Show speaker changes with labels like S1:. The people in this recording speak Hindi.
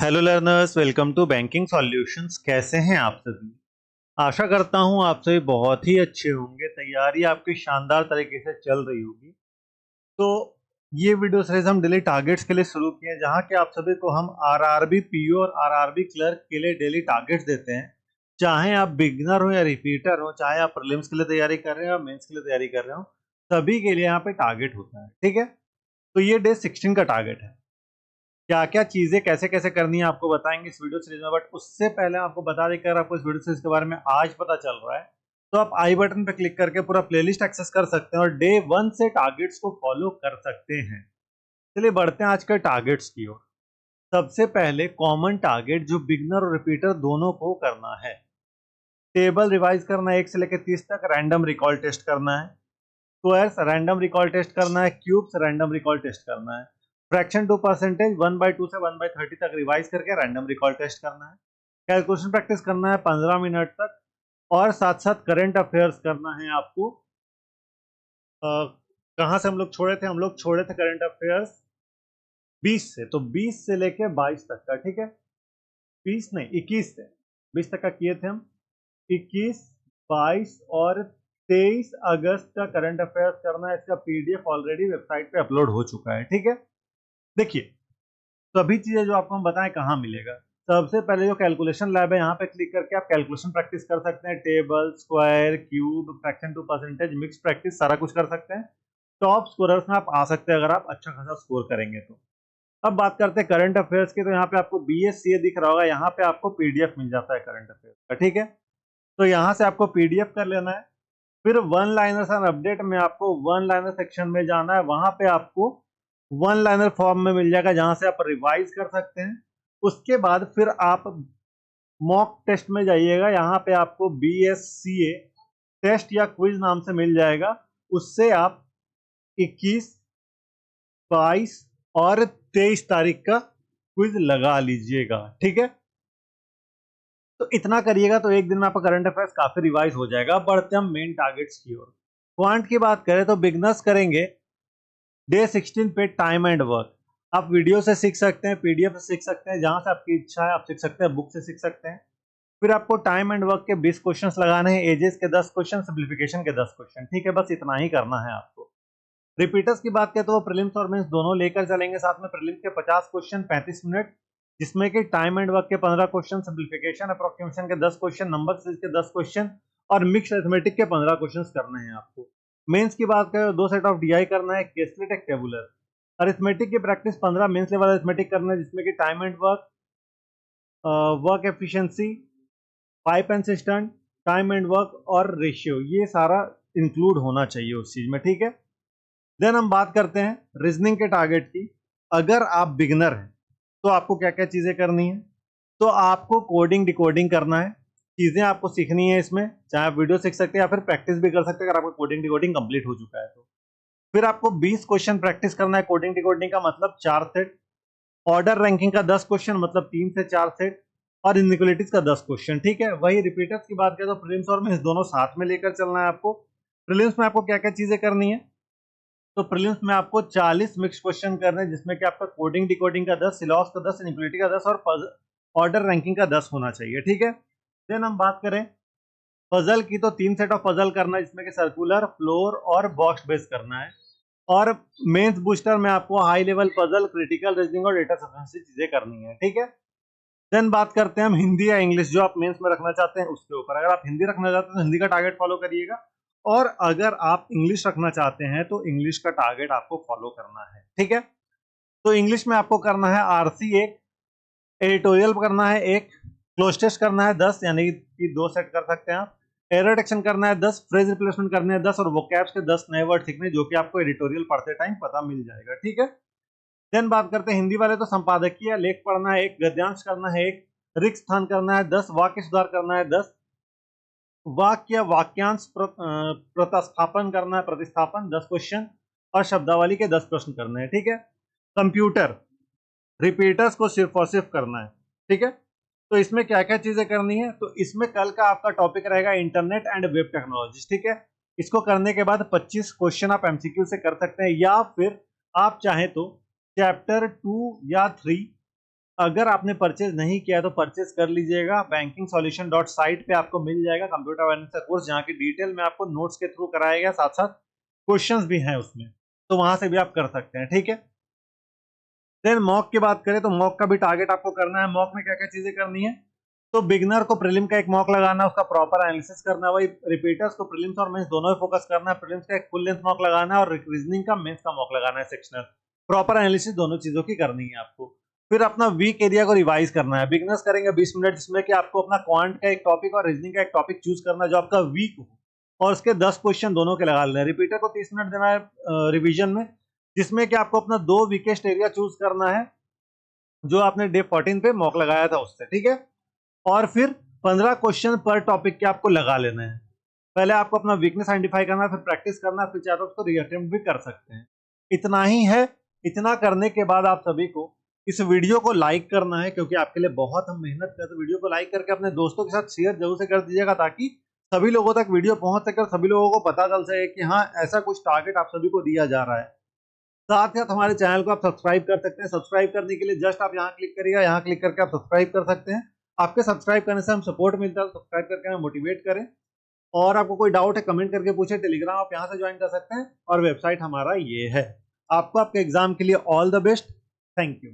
S1: Hello learners, welcome to banking solutions. कैसे हैं आप सभी? आशा करता हूं आप सभी बहुत ही अच्छे होंगे। तैयारी आपकी शानदार तरीके से चल रही होगी। तो ये वीडियो सीरीज हम डेली टारगेट्स के लिए शुरू किए हैं, जहां के आप सभी को हम आरआरबी पीओ और आरआरबी क्लर्क के लिए डेली टारगेट्स देते हैं। चाहे आप बिगनर हो या रिपीटर हो, चाहे आप प्रीलिम्स के लिए तैयारी कर रहे हो या मेंस के लिए तैयारी कर रहे हो, सभी के लिए यहाँ पे टारगेट होता है। ठीक है, तो ये डे 16 का टारगेट है। क्या क्या चीजें कैसे कैसे करनी है आपको बताएंगे इस वीडियो सीरीज में। बट उससे पहले आपको बता दें, अगर आपको इस वीडियो सीरीज के बारे में आज पता चल रहा है तो आप आई बटन पर क्लिक करके पूरा प्लेलिस्ट एक्सेस कर सकते हैं और डे 1 से टारगेट्स को फॉलो कर सकते हैं। चलिए बढ़ते हैं आज के टारगेट्स की ओर। सबसे पहले कॉमन टारगेट जो बिगनर और रिपीटर दोनों को करना है, टेबल रिवाइज करना है 1 से लेकर 30 तक। रैंडम रिकॉल टेस्ट करना है, स्क्वायर्स रैंडम रिकॉल टेस्ट करना है, क्यूब्स रैंडम रिकॉल टेस्ट करना है, फ्रैक्शन टू परसेंटेज 1/2 से 1/30 तक रिवाइज करके रैंडम रिकॉल टेस्ट करना है। कैलकुलेशन प्रैक्टिस करना है 15 मिनट तक, और साथ साथ करंट अफेयर्स करना है आपको। कहाँ से हम लोग छोड़े थे? हम लोग छोड़े थे करंट अफेयर्स 20 से, तो 20 से लेके 22 तक का। ठीक है, 20 नहीं 21 से 20 तक का किए थे हम। 21, 22 और 23 अगस्त का करंट अफेयर्स करना है। इसका पीडीएफ ऑलरेडी वेबसाइट पे अपलोड हो चुका है। ठीक है, देखिए सभी चीजें जो आपको हम बताएं कहाँ मिलेगा। सबसे पहले जो कैलकुलेशन लैब है, यहाँ पे क्लिक करके आप कैलकुलेशन प्रैक्टिस कर सकते हैं। Table, square, cube, fraction to percentage, mix practice सारा कुछ कर सकते हैं। टॉप स्कोरर्स में आप आ सकते हैं अगर आप अच्छा खासा स्कोर करेंगे तो। अब बात करते हैं करंट अफेयर्स की, तो यहाँ पे आपको बीएससीए दिख रहा होगा, यहाँ पे आपको पीडीएफ मिल जाता है करंट अफेयर्स का। ठीक है, तो यहाँ से आपको पीडीएफ कर लेना है। फिर वन लाइनर्स एंड अपडेट में आपको वन लाइनर सेक्शन में जाना है। वहां पे आपको वन लाइनर फॉर्म में मिल जाएगा, जहां से आप रिवाइज कर सकते हैं। उसके बाद फिर आप मॉक टेस्ट में जाइएगा। यहाँ पे आपको बीएससीए टेस्ट या क्विज नाम से मिल जाएगा। उससे आप 21, 22 और 23 तारीख का क्विज लगा लीजिएगा। ठीक है, तो इतना करिएगा तो एक दिन में आपका करंट अफेयर्स काफी रिवाइज हो जाएगा। बढ़ते हम मेन टारगेट्स की ओर। क्वांट की बात करें तो बिगनर्स करेंगे डे 16 पे टाइम एंड वर्क। आप वीडियो से सीख सकते हैं, पीडीएफ से सीख सकते हैं, जहां से आपकी इच्छा है आप सीख सकते हैं, बुक से सीख सकते हैं। फिर आपको टाइम एंड वर्क के 20 क्वेश्चंस लगाने हैं, एजेस के 10 क्वेश्चन, सिंपलीफिकेशन के 10 क्वेश्चन। ठीक है, बस इतना ही करना है आपको। रिपीटर्स की बात करें तो वो प्रीलिम्स और मेंस दोनों लेकर चलेंगे साथ में। प्रीलिम्स के 50 क्वेश्चन 35 मिनट, जिसमें कि टाइम एंड वर्क के 15 क्वेश्चन, सिंपलीफिकेशन अप्रोक्सीमेशन के 10 क्वेश्चन, नंबर सीरीज के 10 क्वेश्चन और मिक्स अरिथमेटिक के 15 क्वेश्चन करने हैं आपको। मेंस की बात करें तो 2 सेट ऑफ डीआई करना है, केसलेट एक टेबुलर। अरिथमेटिक की प्रैक्टिस 15 मेंस लेवल अरिथमेटिक करना है, जिसमें कि time and work, work efficiency, pipe and system, time and work और रेशियो, ये सारा इंक्लूड होना चाहिए उस चीज में। ठीक है, देन हम बात करते हैं रीजनिंग के टारगेट की। अगर आप बिगनर हैं तो आपको क्या क्या चीजें करनी है। तो आपको कोडिंग डिकोडिंग करना है, चीजें आपको सीखनी है इसमें। चाहे आप वीडियो सीख सकते हैं या फिर प्रैक्टिस भी कर सकते हैं अगर आपका कोडिंग डिकोडिंग कंप्लीट हो चुका है तो। फिर आपको 20 क्वेश्चन प्रैक्टिस करना है। कोडिंग डिकोडिंग का मतलब 4 सेट, ऑर्डर रैंकिंग का 10 क्वेश्चन मतलब 3 से 4 सेट, और इनइक्वालिटीज का 10 क्वेश्चन। ठीक है, वही रिपीटर्स की बात करें तो प्रीलिम्स और मेंस दोनों साथ में लेकर चलना है आपको। प्रीलिम्स में आपको क्या क्या चीजें करनी है, तो प्रीलिम्स में आपको 40 मिक्स क्वेश्चन करने हैं, जिसमें कि आपका कोडिंग डिकोडिंग का 10, सिलॉस का 10, इनइक्वालिटी का 10 और ऑर्डर रैंकिंग का 10 होना चाहिए। ठीक है, देन हम बात करें पजल की, तो 3 सेट ऑफ पजल करना है, जिसमें कि सर्कुलर, फ्लोर और बॉक्स बेस करना है। और मेंस बूस्टर में आपको high level puzzle, critical reasoning और डेटा सफिशिएंसी चीजें करनी है। ठीक है, देन बात करते हैं हम हिंदी या इंग्लिश, जो आप मेंस में रखना चाहते हैं उसके ऊपर। अगर आप हिंदी रखना चाहते हैं तो हिंदी का टारगेट फॉलो करिएगा, और अगर आप इंग्लिश रखना चाहते हैं तो इंग्लिश का टारगेट आपको फॉलो करना है। ठीक है, तो इंग्लिश में आपको करना है आरसी 1, एडिटोरियल करना है 1, क्लोज टेस्ट करना है 10, यानी कि 2 सेट कर सकते हैं आप। एरर डिटेक्शन करना है 10, फ्रेज रिप्लेसमेंट करने हैं 10, और वोकैब्स के 10 नए वर्ड सीखने, जो कि आपको एडिटोरियल पढ़ते टाइम पता मिल जाएगा। ठीक है, देन बात करते हैं हिंदी वाले, तो संपादकीय लेख पढ़ना है 1, गद्यांश करना है 1, रिक्त स्थान करना है 10, वाक्य सुधार करना है 10, वाक्य वाक्यांश प्रतिस्थापन करना है, प्रतिस्थापन 10 क्वेश्चन, और शब्दावली के 10 प्रश्न करने हैं। ठीक है, कंप्यूटर रिपीटर्स को सिर्फ और सिर्फ करना है। ठीक है, तो इसमें क्या क्या चीजें करनी है, तो इसमें कल का आपका टॉपिक रहेगा इंटरनेट एंड वेब टेक्नोलॉजी। ठीक है, इसको करने के बाद 25 क्वेश्चन आप एमसीक्यू से कर सकते हैं, या फिर आप चाहें तो चैप्टर 2 या 3 अगर आपने परचेज नहीं किया है तो परचेज कर लीजिएगा। bankingsolution.site पे आपको मिल जाएगा कंप्यूटर अवेयरनेस का कोर्स, जहाँ की डिटेल में आपको नोट्स के थ्रू कराया गया, साथ साथ क्वेश्चंस भी हैं उसमें, तो वहां से भी आप कर सकते हैं। ठीक है, देन मॉक की बात करें तो मॉक का भी टारगेट आपको करना है। मॉक में क्या क्या चीजें करनी है, तो बिगनर को प्रीलिम का एक मॉक लगाना, उसका प्रॉपर एनालिसिस करना, वही रिपीटर्स को प्रीलिम्स और मेंस दोनों पे फोकस करना है। प्रीलिम्स का एक फुल लेंथ मॉक लगाना है और रीजनिंग का मेंस का मॉक लगाना है सेक्शनल। प्रॉपर एनालिसिस दोनों चीजों की करनी है आपको। फिर अपना वीक एरिया को रिवाइज करना है। बिगनर्स करेंगे 20 मिनट, जिसमें कि आपको अपना क्वांट का एक टॉपिक और रीजनिंग का एक टॉपिक चूज करना है जो आपका वीक हो, और उसके 10 क्वेश्चन दोनों के लगा लेना है। रिपीटर को 30 मिनट देना है रिवीजन में, जिसमें कि आपको अपना 2 वीकेस्ट एरिया चूज करना है जो आपने डे 14 पे मॉक लगाया था उससे। ठीक है, और फिर 15 क्वेश्चन पर टॉपिक के आपको लगा लेना है। पहले आपको अपना वीकनेस आइडेंटिफाई करना है, फिर प्रैक्टिस करना है, फिर चाहे तो उसको रीअटेम्प्ट भी कर सकते हैं। इतना ही है। इतना करने के बाद आप सभी को इस वीडियो को लाइक करना है, क्योंकि आपके लिए बहुत हम मेहनत करते हैं। तो वीडियो को लाइक करके अपने दोस्तों के साथ शेयर जरूर से कर दीजिएगा, ताकि सभी लोगों तक वीडियो पहुंच सके और सभी लोगों को पता चल सके कि हाँ, ऐसा कुछ टारगेट आप सभी को दिया जा रहा है। साथ ही साथ हमारे चैनल को आप सब्सक्राइब कर सकते हैं। सब्सक्राइब करने के लिए जस्ट आप यहाँ क्लिक करिएगा, यहाँ क्लिक करके आप सब्सक्राइब कर सकते हैं। आपके सब्सक्राइब करने से हम सपोर्ट मिलता है, सब्सक्राइब करके हमें मोटिवेट करें। और आपको कोई डाउट है कमेंट करके पूछे। टेलीग्राम आप यहाँ से ज्वाइन कर सकते हैं और वेबसाइट हमारा ये है। आपको आपके एग्जाम के लिए all the best. Thank you.